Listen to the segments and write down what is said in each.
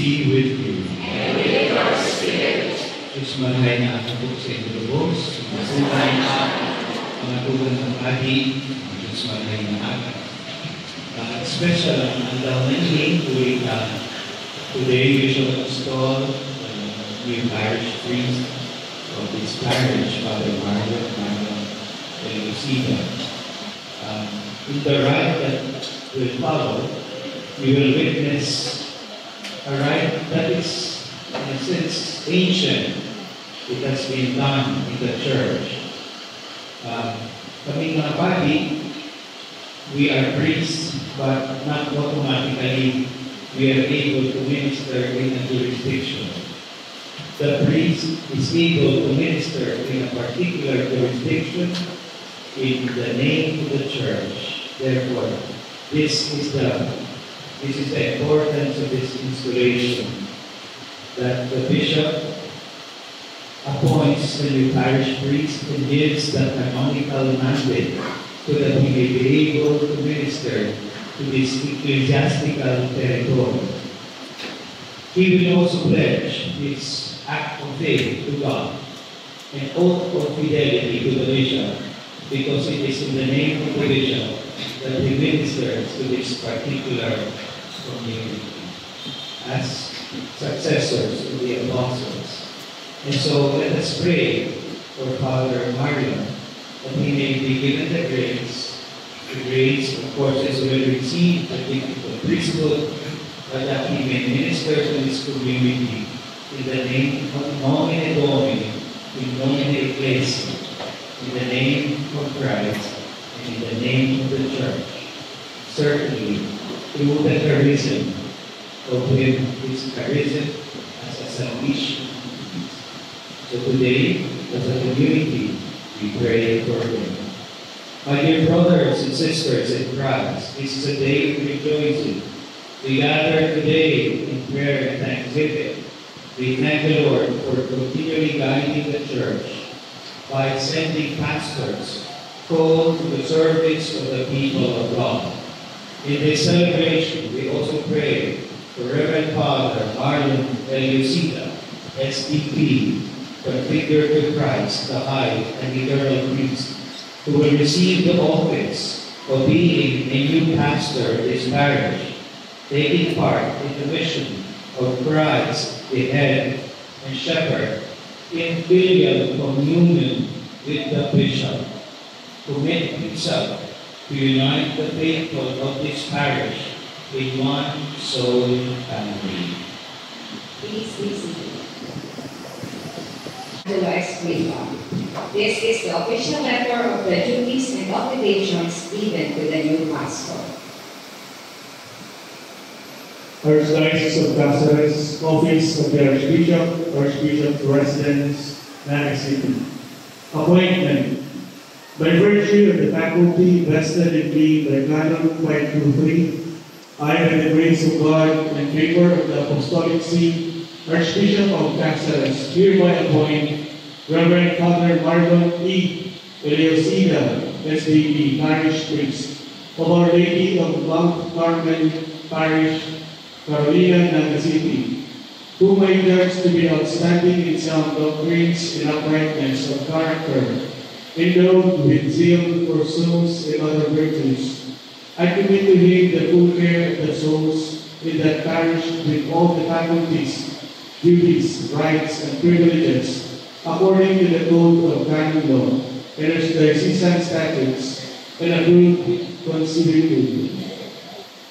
be with you. And with your spirit. Diyos malay na ako po sa inyo lubos, masulay na mga tugan ng pagi, Diyos malay na ako. Special ang alaw na ini today we shall install new parish priest of this parish, Father Mario Elucida. In the rite that will follow, we will witness a rite that is, in a sense, ancient. It has been done in the church. Kaming mga pagi, we are priests, but not automatically we are able to minister in a jurisdiction. The priest is able to minister in a particular jurisdiction in the name of the church. Therefore, this is the importance of this installation, that the bishop appoints a new parish priest and gives the canonical mandate so that he may be able to minister to this ecclesiastical territory. He will also pledge his act of faith to God, an oath of fidelity to the bishop, because it is in the name of the bishop that he ministers to this particular community as successors of the apostles. And so let us pray for Father Mario, that he may be given the grace, of course, as well receive the gift of priesthood, but that he may minister to this community in the name of Nomine Domini, in Nomine Ecclesia, in the name of Christ, and in the name of the Church. Certainly, through the charism of him, his charism as a salvation. So today, as a community, we pray for him. My dear brothers and sisters in Christ, this is a day of rejoicing. We gather today in prayer and thanksgiving. We thank the Lord for continually guiding the church by sending pastors called to the service of the people of God. In this celebration, we also pray for Reverend Father Marlon Elucida, SDP, configured to Christ, the high and eternal priest, who will receive the office of being a new pastor of this parish, taking part in the mission of Christ, the head and shepherd, in filial communion with the bishop, commit himself to unite the faithful of this parish in one soul family. Please be seated. The Lord's Prayer. This is the official letter of the duties and obligations given to the new pastor. Archdiocese of Cáceres, Office of the Archbishop, Archbishop's Residence, Naga City. Appointment. By virtue of the faculty vested in me by Canon 523, I, by the grace of God and favor of the Apostolic See, Archbishop of Cáceres, hereby appoint Reverend Father Marlon E. Elucida, SDP, Parish Priest, of Our Lady of Mount Carmel Parish, Carolina, Naga City, whom I judge to be outstanding in sound doctrines and uprightness of character, endowed with zeal for souls and other virtues. I commit to him the full care of the souls in that parish with all the faculties, duties, rights, and privileges according to the code of canon law and as diocesan statutes and approved constituted.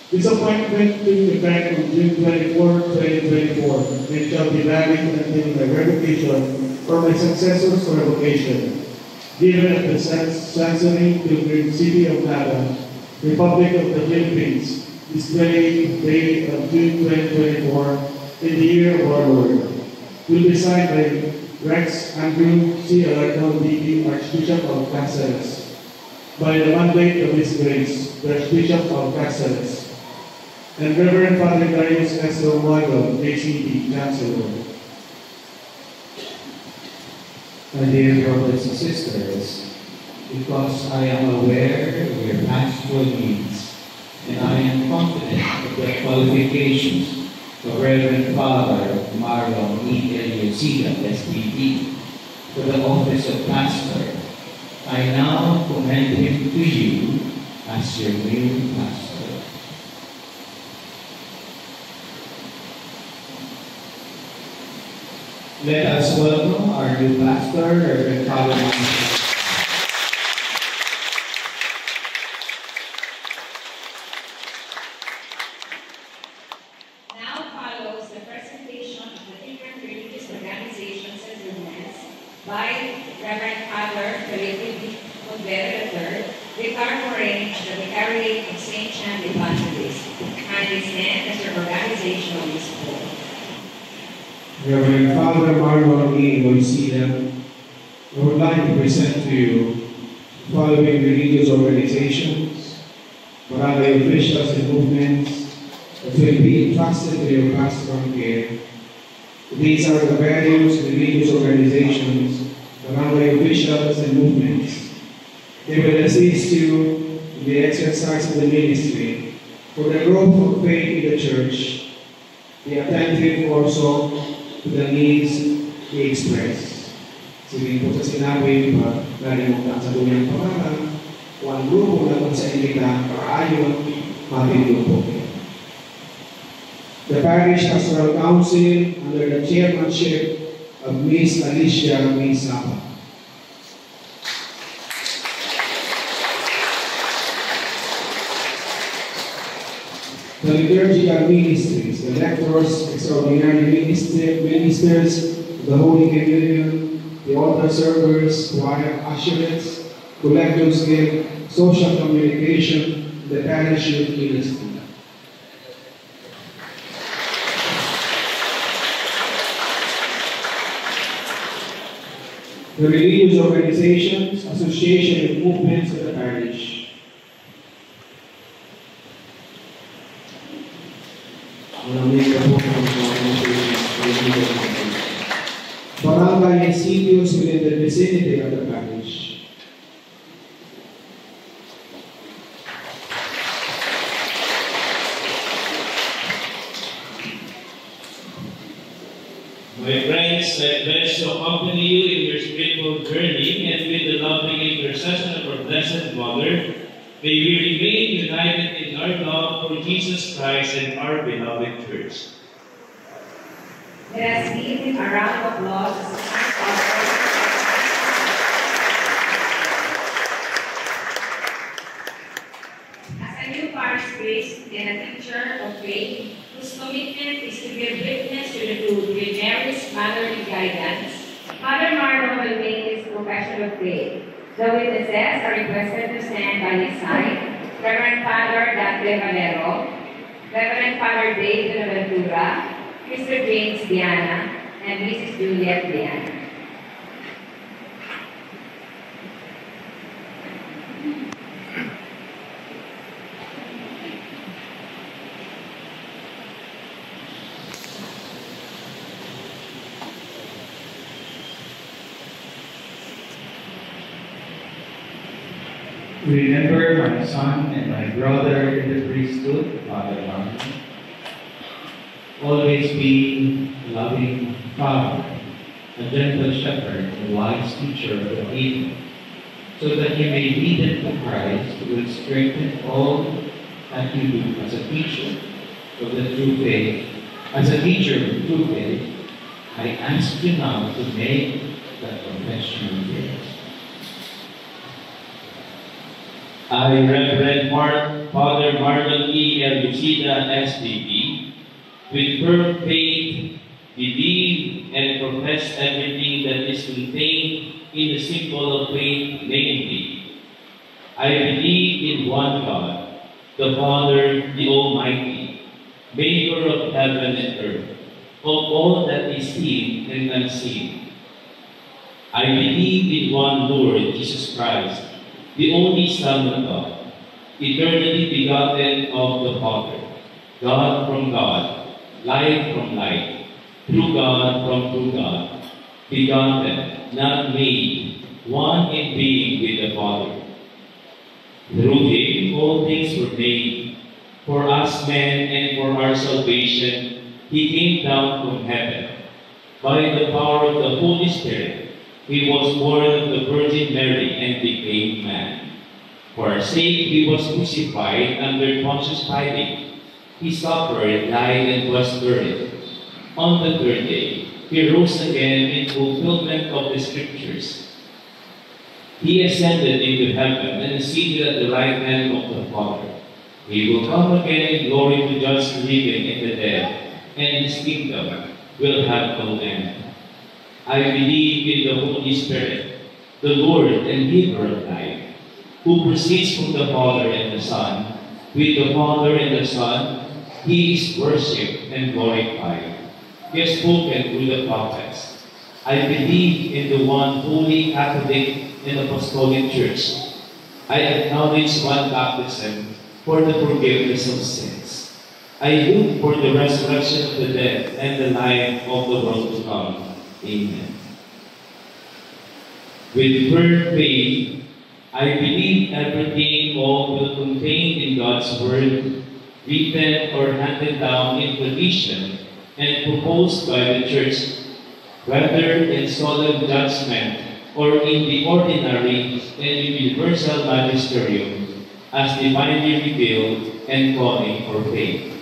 This appointment took effect on June 24, 2024, and shall be valid until my revocation or my successor's revocation, given at the Sansoning Pilgrim City of Naga, Republic of the Philippines, this 28th day of June 2024, in the year of our Lord, will be signed by Rex Andrew C. Alarcon, D.D., Archbishop of Cáceres, by the mandate of His Grace, the Archbishop of Cáceres, and Reverend Father Darius S. Romualdo, ACD, Chancellor. My dear brothers and sisters, because I am aware of your pastoral needs, and I am confident of the qualifications the Reverend Father Marlon E. Eliosida, SPD, to the office of pastor, I now commend him to you as your new pastor. Let us welcome our new pastor, Reverend Father Marlon. Now follows the presentation of the different religious organizations and movements by Reverend Father Felipe Montero III, Vicar Foreign of the Vicariate of St. John the Evangelist, and stand as your organizational support. Reverend Father Marlon E. Eliosida, I would like to present to you following religious organizations, barangay officials and movements that will be entrusted to your pastoral care. These are the various religious organizations, barangay officials and movements. They will assist you in the exercise of the ministry for the growth of faith in the church, be attentive also to the needs he expressed. Sige po sa sinabi, nalimutan sa dunyang pangalan, o ang grupo na kung sa inita, ayon, matindo po. The Parish Pastoral Council, under the chairmanship of Miss Alicia Sapa. The liturgical ministries, the lectors, extraordinary ministers, the Holy Communion, the altar servers, choir ushers, collectors give social communication, the parish youth ministry. The religious organizations, association and movements of the parish. Barangay and sitios within the vicinity of the parish. My friends, I pledge to accompany you in your spiritual journey, and with the loving intercession of our Blessed Mother, may we remain united in our love for Jesus Christ and our beloved Church. Let us give him a round of applause as a sign of as a new parish priest and a teacher of faith, whose commitment is to give witness to the truth with Mary's motherly guidance, Father Marlon will make his profession of faith. The witnesses are requested to stand by his side: Reverend Father Dante Valero, Reverend Father Dave Bonaventura, Mr. James Diana, and Mrs. Juliet Diana. Remember my son and my brother in the priesthood, Father Marlon. Always be a loving father, a gentle shepherd, and wise teacher of the people, so that you may lead them to Christ, who will strengthen all that you do as a teacher of the true faith. As a teacher of the true faith, I ask you now to make that confession of yours. I, Reverend Father Marlon E. Eliosida, SDB, with firm faith, believe and profess everything that is contained in the symbol of faith, namely, I believe in one God, the Father, the Almighty, maker of heaven and earth, of all that is seen and unseen. I believe in one Lord Jesus Christ, the only Son of God, eternally begotten of the Father, God from God, light from light, true God from true God, begotten, not made, one in being with the Father. Through him all things were made, for us men and for our salvation, he came down from heaven. By the power of the Holy Spirit, he was born of the Virgin Mary and became man. For our sake, he was crucified under Pontius Pilate. He suffered, died, and was buried. On the third day, he rose again in fulfillment of the Scriptures. He ascended into heaven and is seated at the right hand of the Father. He will come again in glory to judge the living and the dead, and his kingdom will have no end. I believe in the Holy Spirit, the Lord and giver of life, who proceeds from the Father and the Son. With the Father and the Son, he is worshipped and glorified. He has spoken through the prophets. I believe in the one holy Catholic and Apostolic Church. I acknowledge one baptism for the forgiveness of sins. I look for the resurrection of the dead and the life of the world to come. Amen. With firm faith, I believe everything all will contained in God's Word, written or handed down in tradition and proposed by the Church, whether in solemn judgment or in the ordinary and universal magisterium, as divinely revealed and calling for faith.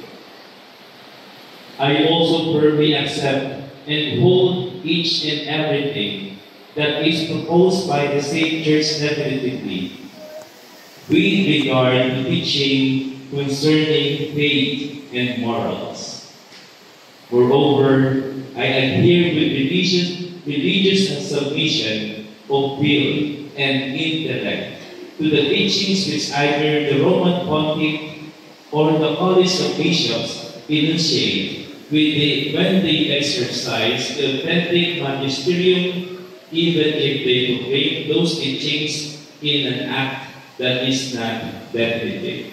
I also firmly accept and hold each and everything that is proposed by the same Church definitively, with regard to teaching concerning faith and morals. Moreover, I adhere with religious submission of will and intellect to the teachings which either the Roman Pontiff or the College of Bishops enunciate when they exercise the authentic magisterium, even if they proclaim those teachings in an act that is not definitive.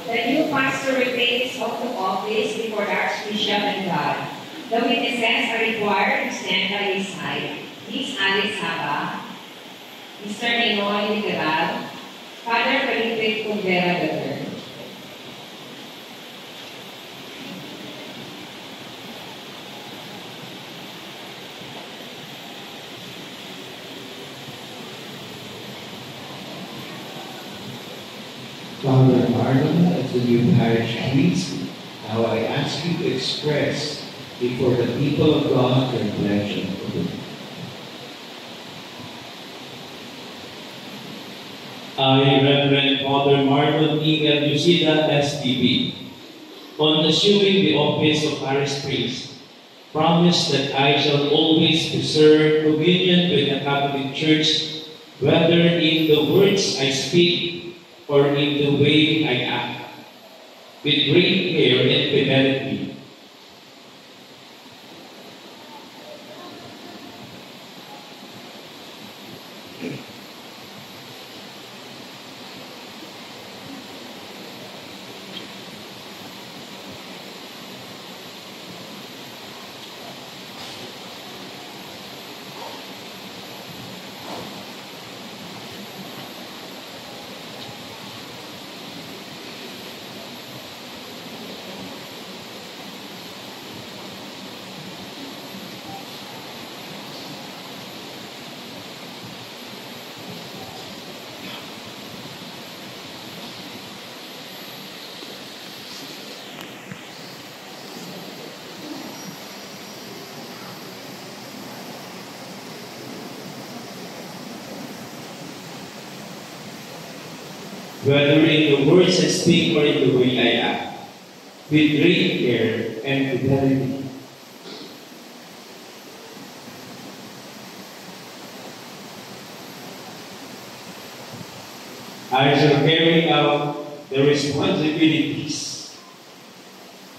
The new pastor will take his oath of office before the Archbishop and God. The witnesses are required to stand by his side. Miss Alice Haba, Mr. Ninoy Literal, Father Felipe Cumbera III. Father Marlon, as the new parish priest, now I ask you to express before the people of God your pledge of allegiance. I, Reverend Father Marlon E. L. Lucida, SDB, on assuming the office of parish priest, promise that I shall always preserve communion with the Catholic Church, whether in the words I speak or in the way I act, with great care and fidelity. whether in the words I speak or in the way I act, with great care and fidelity. I shall carry out the responsibilities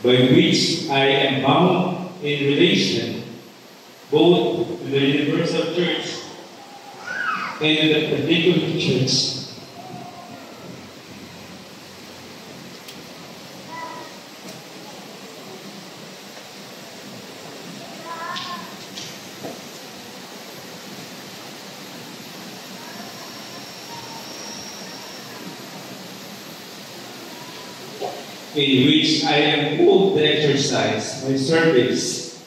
by which I am bound in relation both to the universal church and to the particular church. In which I am called to exercise my service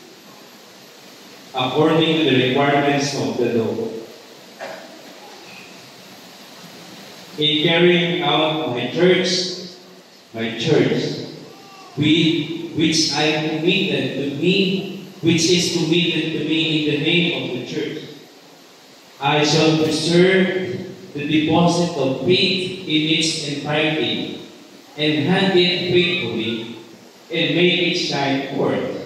according to the requirements of the law. In carrying out my church, which I am committed to me, which is committed to me in the name of the church, I shall preserve the deposit of faith in its entirety, and hand it faithfully, and make it shine forth.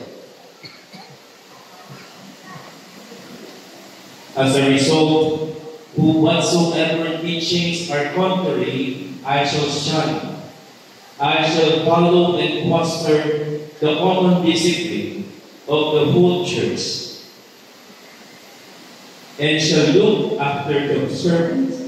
As a result, whatsoever teachings are contrary, I shall shun. I shall follow and foster the common discipline of the whole church, and shall look after the observance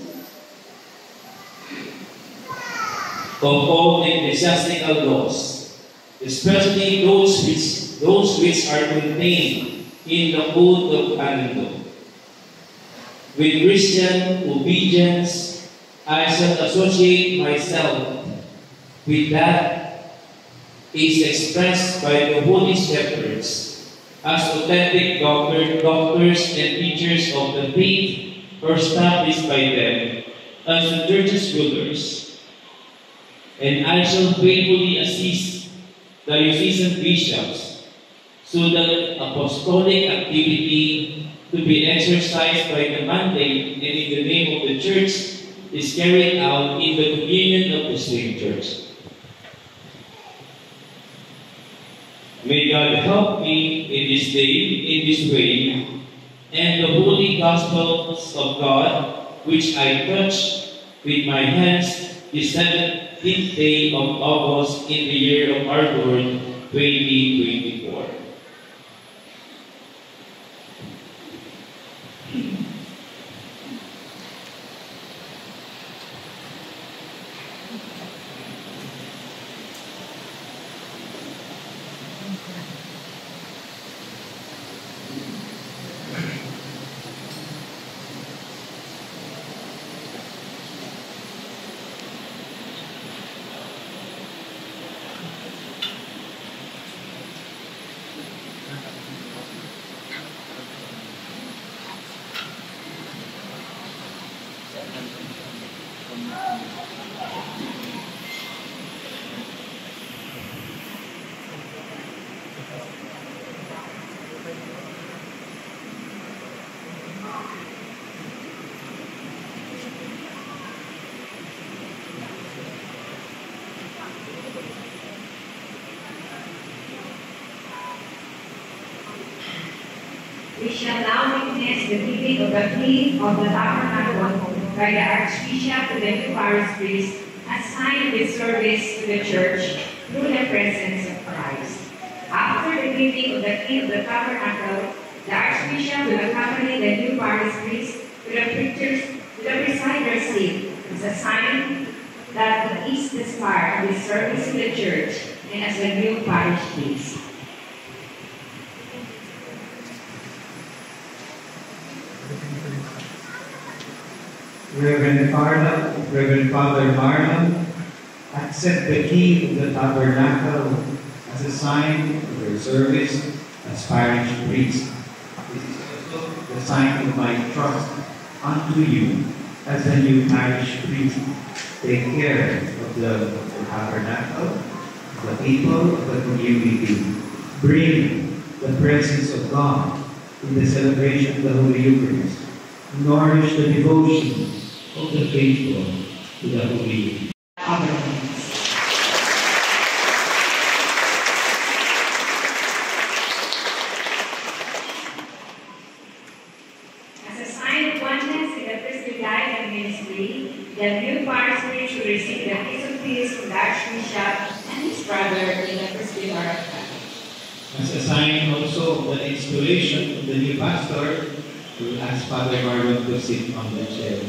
of all ecclesiastical laws, especially those which are contained in the Code of Canon Law. With Christian obedience, I shall associate myself with that is expressed by the holy shepherds as authentic doctors and teachers of the faith established by them as the church's rulers. And I shall faithfully assist the diocesan bishops so that apostolic activity to be exercised by the mandate and in the name of the church is carried out in the communion of the same church. May God help me in this day, in this way, and the holy gospels of God, which I touch with my hands this 17th day of August in the year of our Lord, 2024. We shall now witness the giving of the key of the tabernacle by the Archbishop to the new parish priest, assigned with service to the church through the presence of Christ. After the giving of the key of the tabernacle, the Archbishop will accompany the new parish priest to the presider's seat as a sign that he is the spark of his service in the church and as the new parish priest. Reverend Father Marlon, accept the key of the tabernacle as a sign of your service as parish priest. This is also the sign of my trust unto you as the new parish priest. Take care of the tabernacle, the people of the community. Bring the presence of God in the celebration of the Holy Eucharist. Nourish the devotion of the faithful to the Holy Eucharist. governments. As a sign of oneness in the priestly life and ministry, the new parish priest will receive the kiss of peace from the Archbishop and his brother in the priestly Barak. As a sign also of the installation of the new pastor, we will ask Father Marlon to sit on the chair.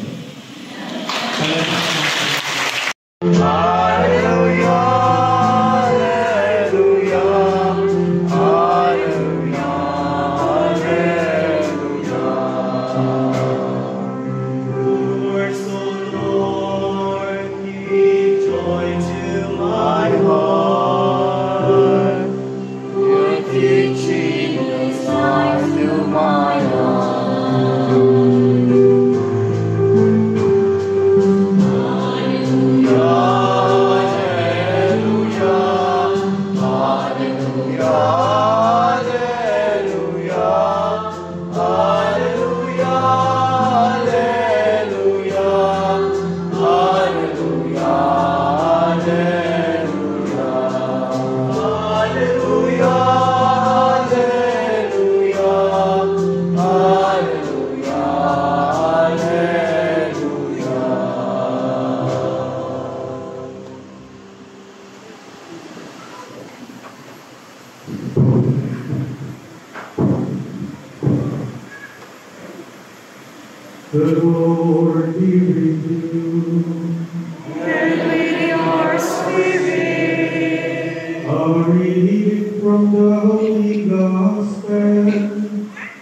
The Lord be with you. And with your spirit. A reading from the Holy Gospel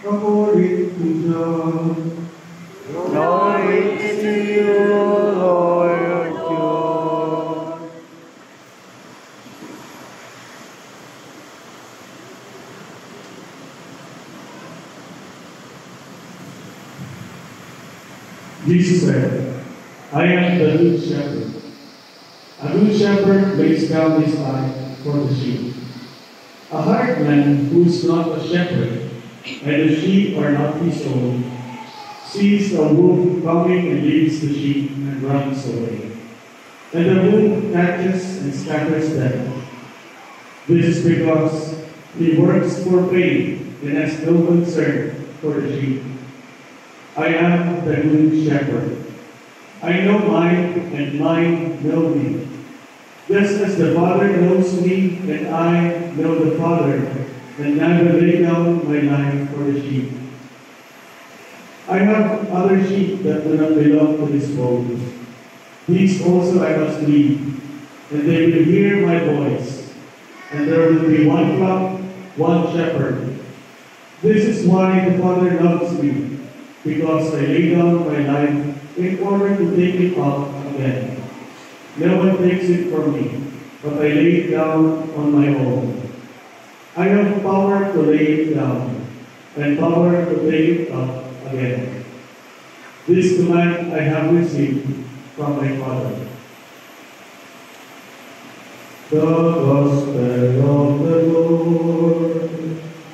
according to John. Glory to you, Lord God. Jesus said, I am the good shepherd. A good shepherd lays down his life for the sheep. A hired man who is not a shepherd, and the sheep are not his own, sees a wolf coming and leaves the sheep and runs away. And the wolf catches and scatters them. This is because he works for pay and has no concern for the sheep. I am the good shepherd. I know mine, and mine know me. Just as the Father knows me, and I know the Father, and I will lay down my life for the sheep. I have other sheep that do not belong to this fold. These also I must lead, and they will hear my voice, and there will be one flock, one shepherd. This is why the Father loves me, because I lay down my life in order to take it up again. No one takes it from me, but I lay it down on my own. I have power to lay it down, and power to take it up again. This command I have received from my Father. The Gospel of the Lord.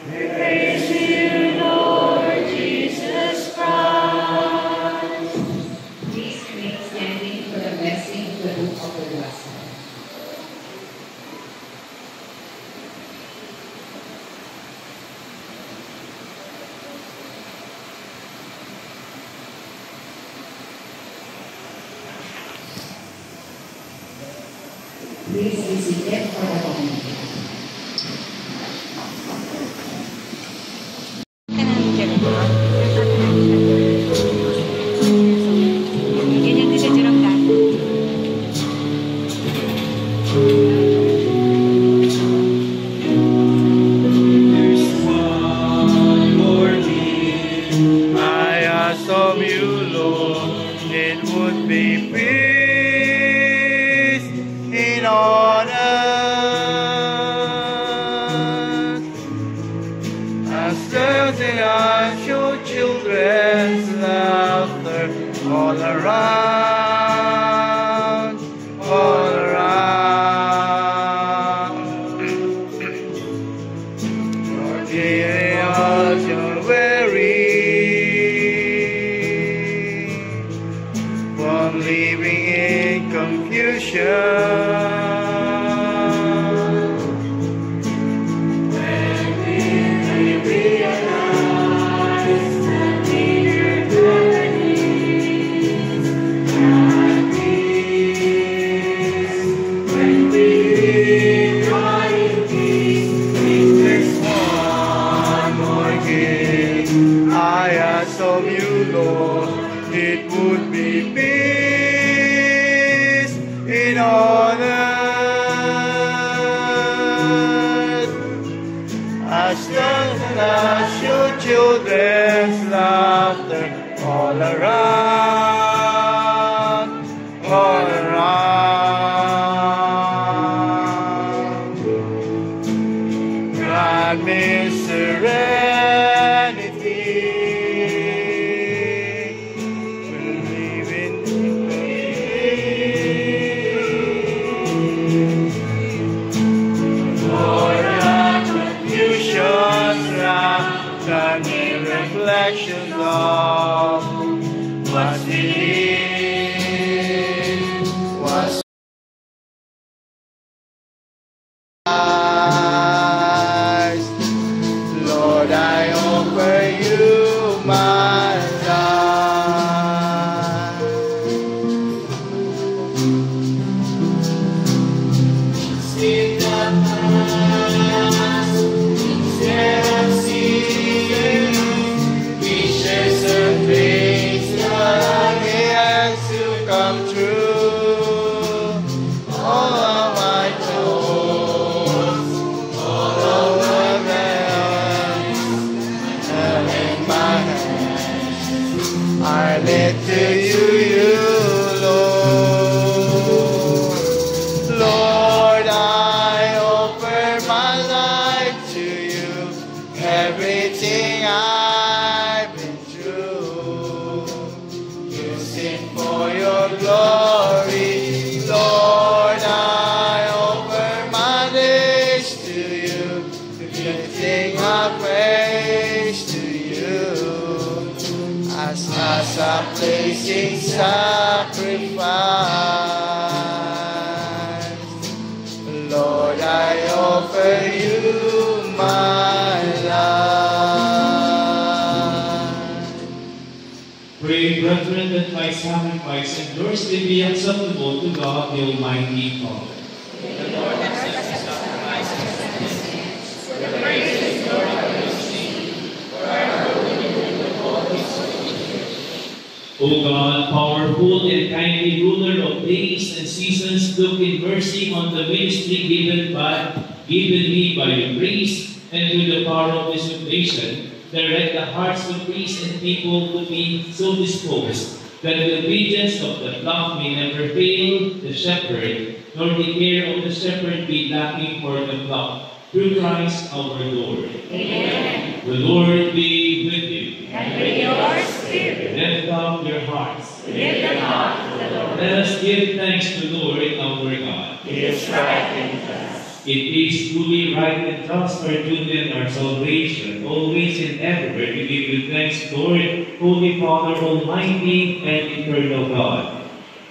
Praise to you, Lord Jesus Christ. Please remain standing for the blessing of the book of the Gospel. Please be seated for the communion. Ganyan din siya dirang dati. There's one more thing I ask of you, Lord. It would be peace in on earth. As girls and us, your children's laughter all around, all around. Lord, hear us, you're weary from living in confusion. it would be peace in all earth, as long as your children's laughter all around, all around. Grant me serenity, believing in peace. For the confusions round the reflections of what's within, what's eyes. Lord, I offer you my life. See the past instead of seeing pictures of things that are yet to come true. All of my thoughts, all over the earth, and in my hands, I lift to you, Lord. Lord, I offer my life to you, everything I've been through. Use it for your glory, Lord. I offer my days to you, lifting up praise to you, as a pleasing sacrifice. Lord, I offer you my life. Pray, brethren, that my sacrifice and yours may be acceptable to God, the Almighty Father. O God, powerful and kindly ruler of days and seasons, look in mercy on the ministry given me by your grace, and through the power of this occasion, direct the hearts of priests and people to be so disposed that the obedience of the flock may never fail the shepherd, nor the care of the shepherd be lacking for the flock. Through Christ our Lord. Amen. The Lord be with you. And with your spirit, Lift up your hearts. lift them up to the Lord. Let us give thanks to the Lord our God. It is right and just. It is truly right and just, our duty and our salvation, always and everywhere to give you thanks, Lord, Holy Father, Almighty and eternal God.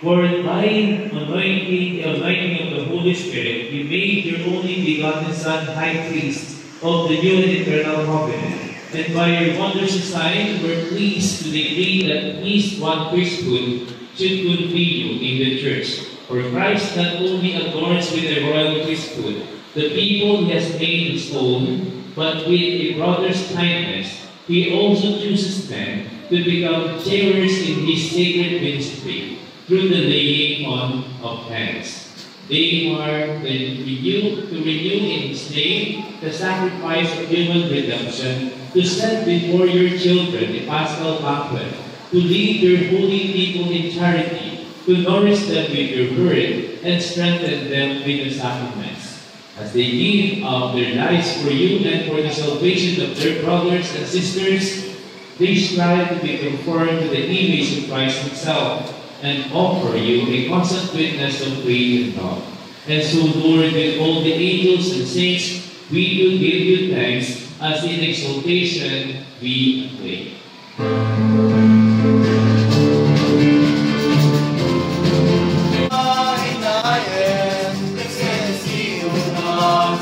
For by anointing, the anointing of the Holy Spirit, you made your only begotten Son High Priest of the new and eternal covenant. And by your wondrous sign, we're pleased to decree that at least one priesthood should continue in the church. For Christ not only adorns with a royal priesthood the people he has made his own, but with a brother's kindness, he also chooses them to become sharers in his sacred ministry through the laying on of hands. They are to renew in his name the sacrifice of human redemption, to set before your children the paschal banquet, to lead your holy people in charity, to nourish them with your word, and strengthen them with the sacraments. As they give up their lives for you and for the salvation of their brothers and sisters, they strive to be conformed to the image of Christ himself, and offer you a constant witness of faith and love. And so, Lord, with all the angels and saints, we do give you thanks, as in exaltation we acclaim.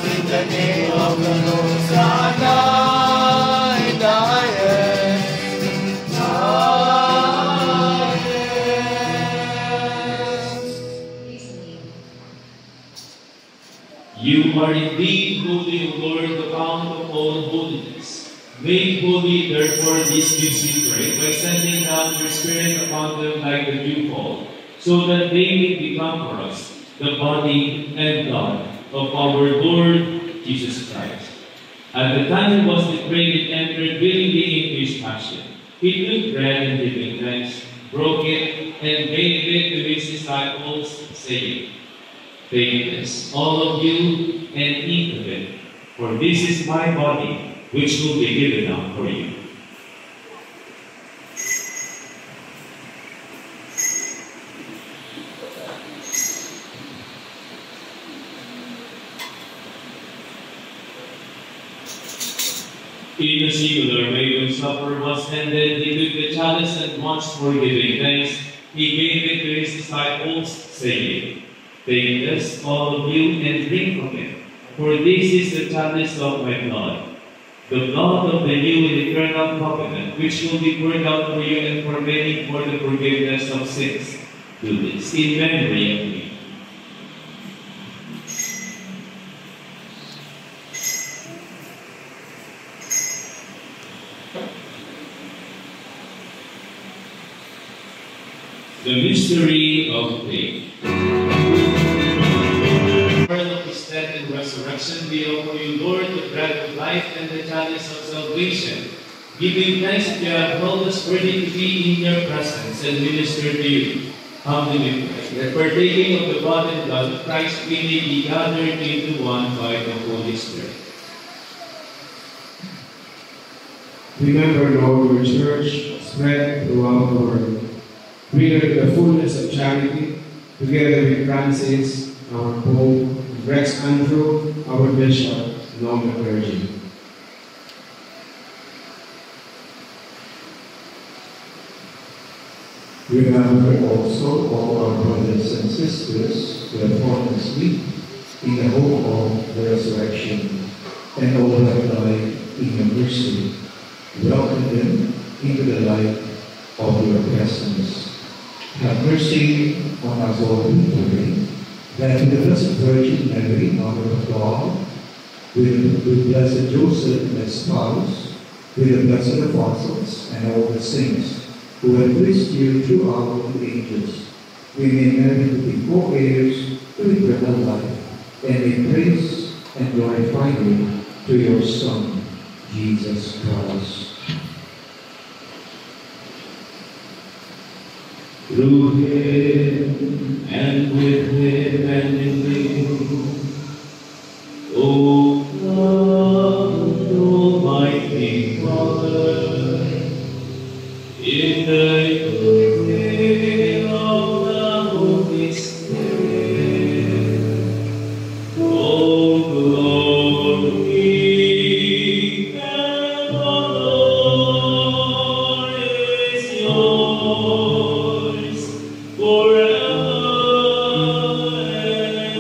In the name of the Lord, Sana in the You are indeed holy, O Lord, the fount of all holiness. Make holy, therefore, these gifts we pray, by sending down your Spirit upon them like the dewfall, so that they may become for us the body and blood of our Lord Jesus Christ. At the time he was betrayed and entered willingly into his passion, he took bread and giving thanks, broke it, and gave it to his disciples, saying, "Take this, all of you, and eat of it, for this is my body, which will be given up for you." In a similar way, when supper was ended, he took the chalice, and once more giving thanks, he gave it to his disciples, saying, "Take this, all of you, and drink of it, for this is the chalice of my blood, the blood of the new and eternal covenant, which will be poured out for you and for many for the forgiveness of sins. Do this in memory of me." The mystery of faith. Word of his death and resurrection, we offer you, Lord, the bread of life and the chalice of salvation, giving thanks that you have held us worthy to be in your presence and minister to you. Humbly we pray that partaking of the body and blood of Christ, we may be gathered into one by the Holy Spirit. Remember, Lord, your church spread throughout the world. Bring her to the fullness of charity, together with Francis, our Pope, and Rex Andrew, our Bishop, and all the clergy. Remember also all our brothers and sisters who have fallen asleep in the hope of the resurrection, and all who have died in your mercy. Welcome them into the light of your presence. Have mercy on us all, we pray, that with the Blessed Virgin Mary, Mother of God, with Blessed Joseph as spouse, with the blessed apostles and all the saints who have blessed you throughout the ages, we may merit to be co-heirs to eternal life, and may praise and glorify you to your Son, Jesus Christ. Through him, and with him, and in him, O God, Almighty Father, in the unity of the Holy Spirit, all glory and honor is yours forever and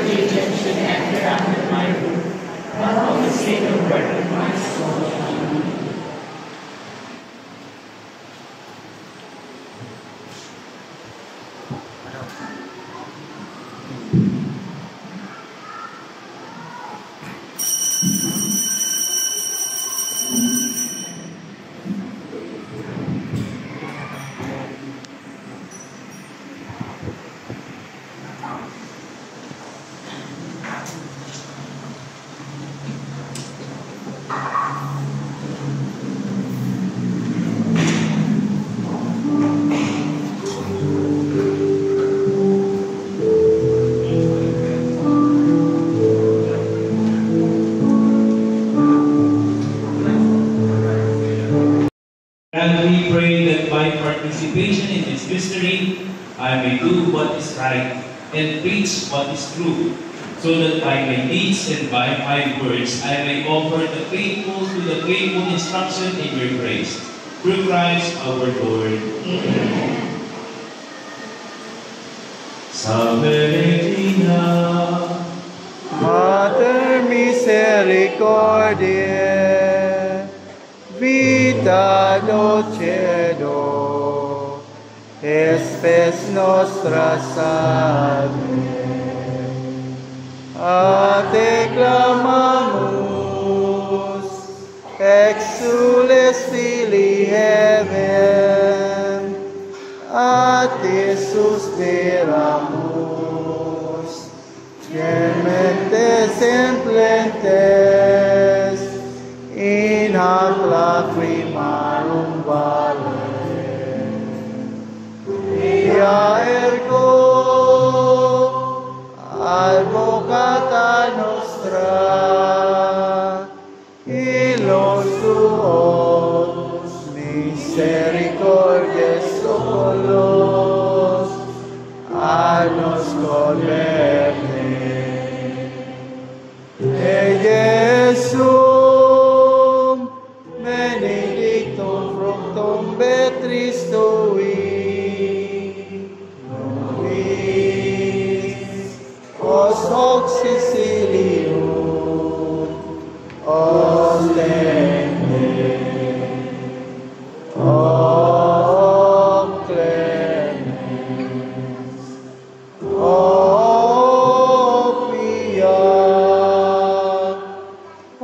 Jesus should enter under my roof. And we pray that by participation in this mystery, I may do what is right and preach what is true, so that by my deeds and by my words I may offer the faithful to the faithful instruction in your grace. Through Christ our Lord. Amen. Salve Regina, Mater misericordiae, vita dulcedo, espes nostra salve. A te clamamus, exules Filii heaven, a te suspiramus, gementes implentes, in hoc lacrimarum vale. Via ergo, advocata nostra, illos tuos misericordias socorros, a nos converte. Jesum, benedictum fructum ventris tui, nobis, os hoc Sicilium, os lente, o clemens, o pia, o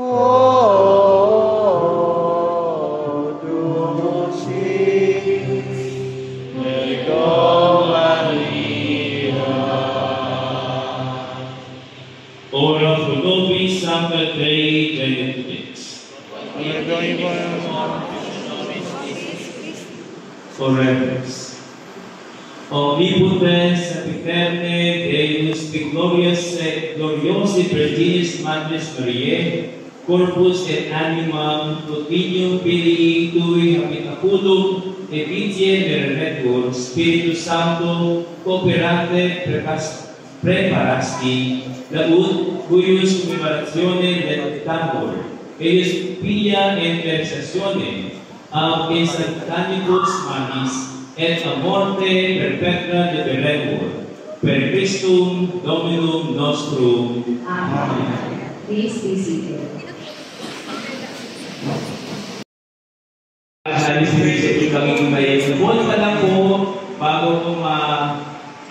dulcis, Virgo Maria. ora pro nobis Sancta Dei Benedictus. Oremus. Omnipotens sempiterne Deus gloriosi Virginis Matres Mariae, corpus et animam Dominum Filii tui habitaculum et vitie meretur Spiritus Sancto cooperante preparasti laud cuius commemoratione dedicator eius pia intercessione ab insantanibus manis et a morte perpetua liberemur per Christum Dominum nostrum. Amen. Please be seated. Naisip yung magiging may buwan pa lang po bago po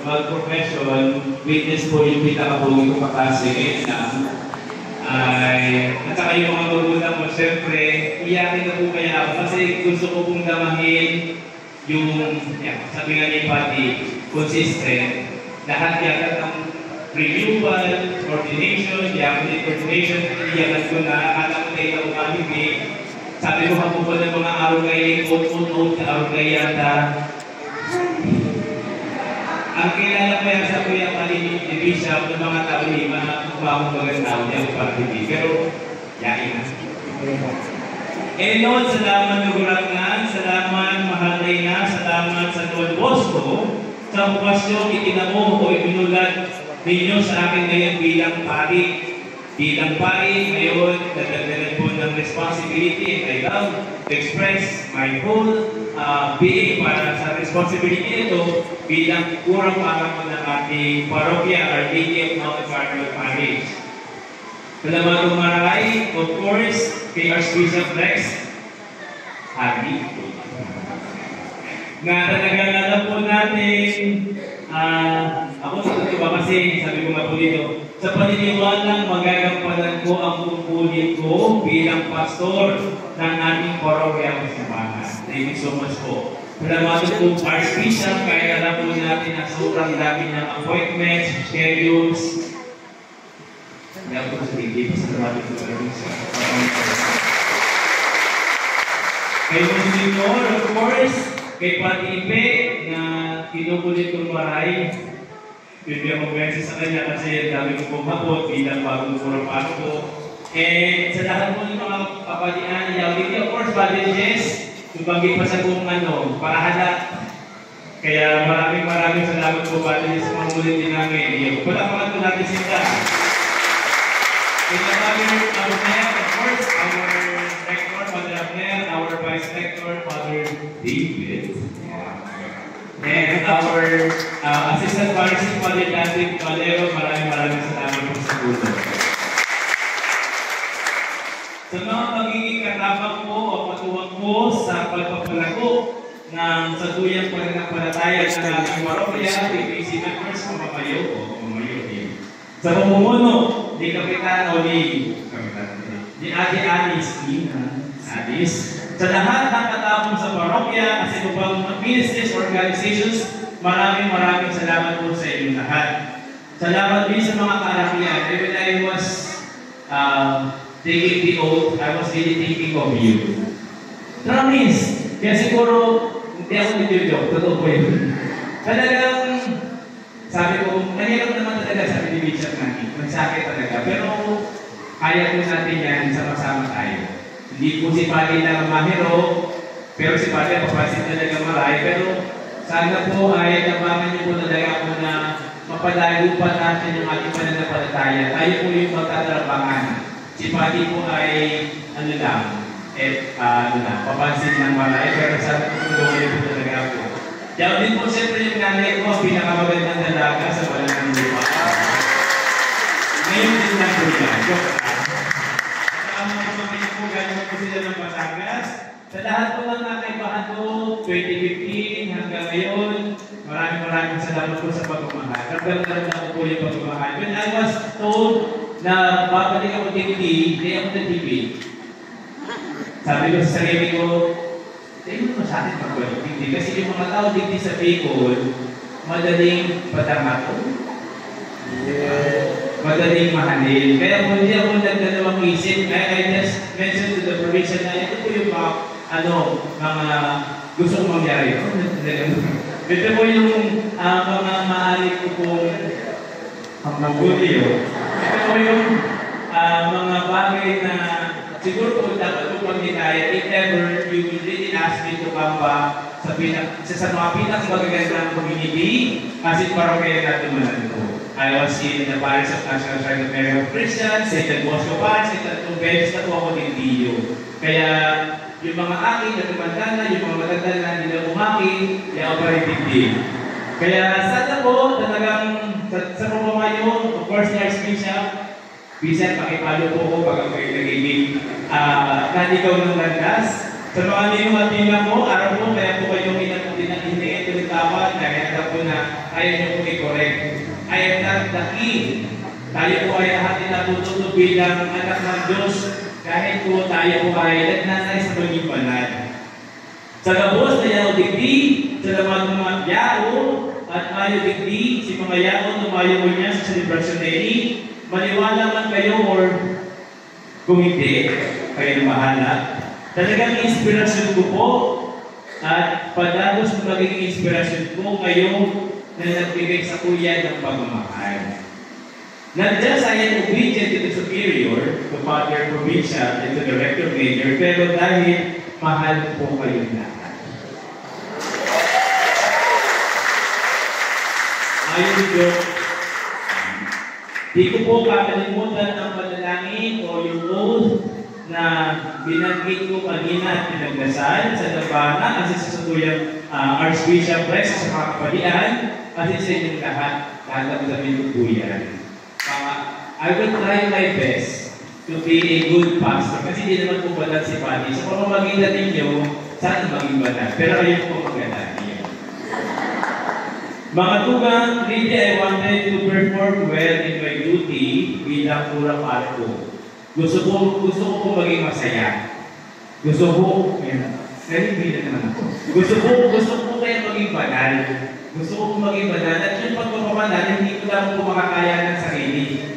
mag-profession, witness po yung pinakapulong kong kaklase ngayon ay at saka yung mga magulang mo, siyempre, iyakin na po kaya ako kasi gusto ko pong damahin yung, sabi nga ni Pati, consistent, lahat yakat ng renewal, coordination, yakat coordination, iyakat ko na akala ko tayo na umahimik. Sabi ko ako po ng mga araw ngayon, quote na araw ngayon yata. Ang kilala ko yan sa Kuya Pali ni Bishop ng mga tao ni mga magandang tao niya para hindi. Pero, yain na. Lord, salamat ng Gurangan, salamat mahal na ina, salamat sa Don Bosco, sa okasyon itinamo o ibinulat ninyo sa akin ngayon bilang pari. Bilang pari, ngayon, nagdagdagan po ng responsibility and I love to express my whole being para sa responsibility ito bilang kurang para po ng ating parokya, Our Lady of Mount Carmel Parish. Salamat maray, of course, kay Archbishop Rex. Happy. Na talagang alam po natin, ako natutuwa kasi sabi ko nga po dito, sa paniniwalang magagampanan ko ang pupulin ko bilang pastor ng aming parokyang simbahan. Thank you so much po. Salamat po Archbishop, kahit alam po natin na sobrang dami ng appointments, schedules. Salamat po sa tingin. Salamat po sa kay Monsignor, of course, kay Patipe na kinukulit kong maray. Bibigyan ko beses sa kanya kasi dami ko pumapot bilang bagong purapano ko. And sa lahat po ng mga kapatian, Yawiti, of course, Father Jess, tubanggit pa sa kong parahala. Kaya maraming salamat po, Father Jess, sa mga ulit din namin. Palapakan po natin sila. Kaya our mayor, of course, our rector, Father Abner, our vice rector, Father David. And our assistant parish, Father David Valero, maraming salamat po sa tulong. Sa mga magiging katabang po o patuwag po sa pagpapalago ng satuyang pananampalataya ng aming parokya, PPC members, mamayo o mamayo din. Sa pamumuno ni Kapitan o ni Ate Alice, sa lahat ng katapong sa parokya at sa ibang ministries, organizations, maraming salamat po sa inyong lahat. Salamat din sa mga kaarakian. When I was taking the oath, I was really thinking of you. Promise! Kaya siguro, hindi ako nag-joke. Totoo po yun. Talagang, sabi ko, mahirap naman talaga sabi ni Bishop natin. Magsakit talaga. Pero, kaya po natin yan, sama-sama tayo. Hindi po si Pali lang mahiro, pero si Pali papasin talaga maray. Pero sana po ay tabangan niyo po talaga po na mapalago pa natin yung ating pananampalataya. Tayo po yung magtatrabangan. Si Pali po ay papansin ng maray. Pero sana po tulungan po talaga po. Diyan din po siyempre yung nanay ko, pinakamagandang dalaga sa walang lupa. Ngayon din lang po yan. Gano'n po sila ng Batangas. Sa lahat po ng nakaibahan ko, 2015 hanggang ngayon, maraming salamat po sa pagmamahal. Nagdala ko po yung pagmamahal. When I was told na babalik ako digdi, hindi ako nag-TV. Sabi ko sa sarili ko, hindi mo sa akin magbalik digdi. Kasi yung mga tao digdi sa Bicol, madaling patamato. Madaling mahalin. Kaya kung hindi ako nagdalawang isip, I just mentioned to the provincial na ito po yung mga gusto kong mangyari. Ito po yung mga maaari ko pong magulio. Ito po yung mga bagay na siguro po dapat po pag hinaya, if ever you will really ask me to come back sa mga pinakamagagandang community, kasi parang kaya natin manalo. I was in the parish of National Shrine of Mary of Christians, St. Bosco Parish, at 3 beses na po ako digdiyo. Kaya yung mga akin na tumanda na, yung mga matanda na hindi na umaki, hindi ako pa rin digdiyo. Kaya sana po, talagang sa pamamayo, of course, ni Archbishop, Bishop, pakipalo po ko pag ako yung nagiging naligaw ng landas. Sa mga ninong-atina mo, araw po, kaya po kayong hindi ito yung tawad, kaya po na kaya nyo po i-correct. I am not the king. Tayo po ay lahat natututo bilang anak ng Diyos kahit po tayo po ay nagnanay sa maging banal. Sa gabos na yaw digdi, sa laman ng mga yao at mayo digdi, si mga yao tumayo mo niya sa celebration na ini, maniwala man kayo or kung hindi, kayo na bahala. Talagang inspirasyon ko po at padagos ng magiging inspirasyon ko ngayong na nagbigay sa kuya ng pagmamahal. Not just I am obedient to the superior, to Father Provincial, and to the Rector Major, pero dahil mahal po kayo lahat. Ayon dito, di ko po kakalimutan ang panalangin o yung oath na binanggit ko kanina at pinagdasal sa Dabana kasi sa satuyang Archbishop Rex sa mga kapalian kasi sa inyong lahat, tatanggapin ko po yan. I will try my best to be a good pastor. Kasi hindi naman po banal si Patty. So kung maging ninyo, sana maging banal. Pero ayun po maganda. Mga tugang, really I wanted to perform well in my duty bilang pura parko. Gusto ko po maging masaya. Gusto ko kayo maging banal. Gusto ko maging banal. At yung pagpapabanal, hindi ko lang po makakaya ng sarili.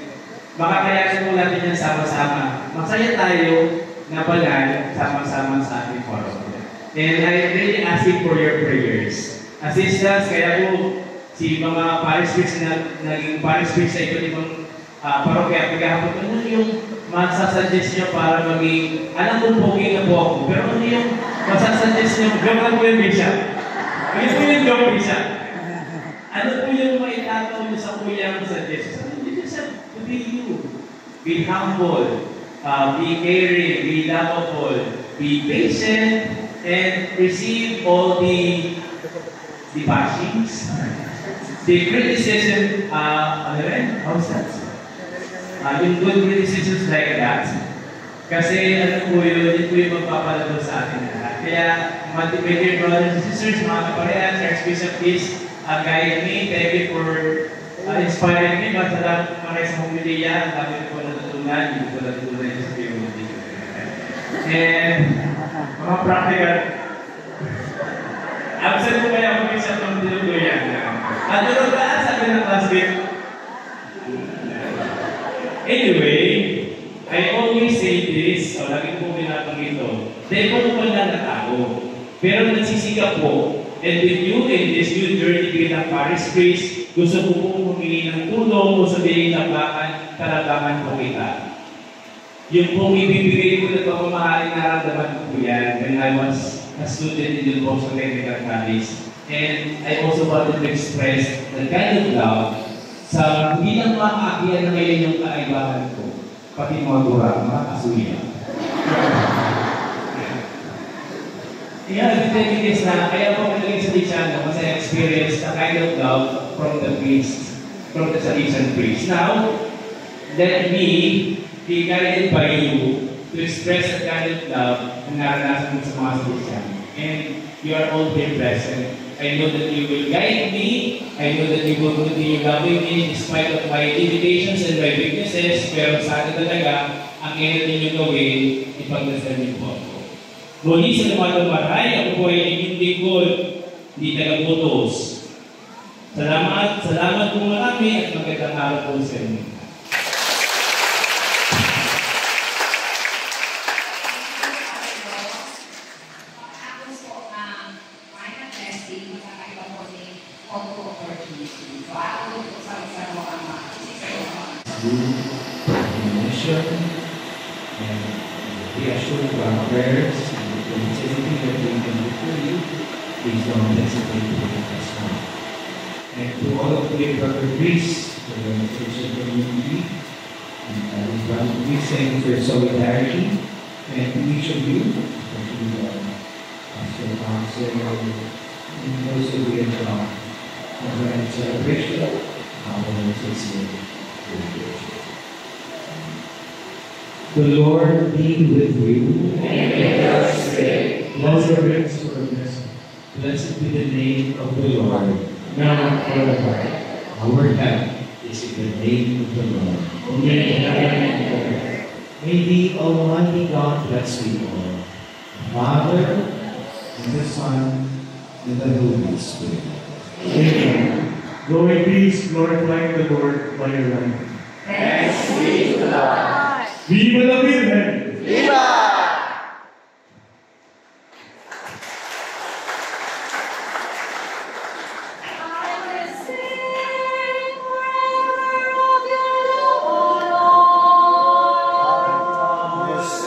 Makakayanan po natin yan sama-sama. Masaya tayo na banal sama-sama sa ating forum. And I really ask you for your prayers. Assistance, kaya po si mga parish priests na naging parish priests sa iba't ibang parokya, pagkahapon, ano yung masasuggest nyo para maging, alam ko pogi na po ako, pero ano yung masasuggest nyo, joke lang po yung Bishop. Ano po yung joke, Bishop? Ano po yung maitataw nyo sa kuyang suggestions? Ano yung Bishop? To be you. Be humble, be caring, be lovable, be patient, and receive all the bashings, the criticism, ano rin? How's that? Yung good criticisms like that. Kasi ano po yun yung magpapalalo sa atin lahat. Kaya, my dear brothers and sisters, mga kaparehas, Archbishop, please guide me. Thank you for inspiring me. Salamat po maray sa humiliya. Ang dami po natutunan. Hindi po natutunan yung sa humiliya. And, mga practical, absent po kaya ako isa ng tinutuyan. At doon ba, sabi ng classmate? Anyway, I always say this, o lagi po pinapanggit ito, dahil po po na tao. Pero nagsisikap po, and with you in this new journey bilang parish priest, gusto ko po humingi ng tulong o sabihin na talabangan po kita. Yung pong ibibigay ko na pagmamahaling nararamdaman ko po yan when I was a student in the Boston Technical College. And I also wanted to express the kind of love sa hindi lang mga kaakihan na ngayon yung kaibahan ko, pati mga gura, mga kasuya. Yeah, the thing is na, kaya po naging sa Salesiano kasi I experienced a kind of love from the priest, from the Salesian priest. Now, let me be guided by you to express a kind of love na naranasan mo sa mga Salesiano. And you are all here present. I know that you will guide me. I know that you will continue loving me despite of my limitations and my weaknesses. Pero sa akin talaga, ang kailan ninyo gawin, ipagdasal niyo po ako. Muli sa lumalumaray, ako po ay inyong lingkod, hindi taga-putos. Salamat po marami at magandang araw po sa inyo. Mission and reassure our prayers and if there is anything that we can do for you, please don't hesitate to let us know. And to all of the brother priests, to the Christian community, and brother priests, thank you for your solidarity, and to each of you, especially Pastor Council, and those of you in the grand celebration, our sincere. The Lord be with you. And with your spirit. Lord, your grace for the blessing. Blessed be the name of the Lord. Now and forever. Our help is in the name of the Lord. Amen. May the Almighty God bless you all. The Father, and the Son, and the Holy Spirit. Amen. Go in peace, glorifying the Lord by your life. Thanks be to God. Viva la Virgen! Viva!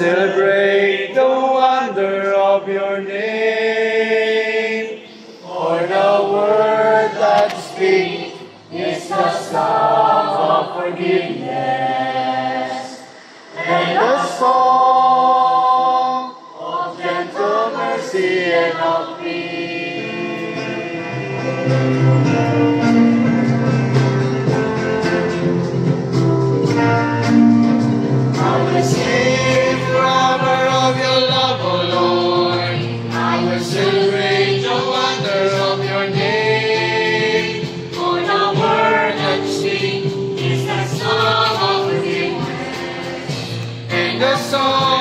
Celebrate the wonder of your name, for the word that speaks is the song of forgiveness, and the song of gentle mercy and of peace. Our sing a song.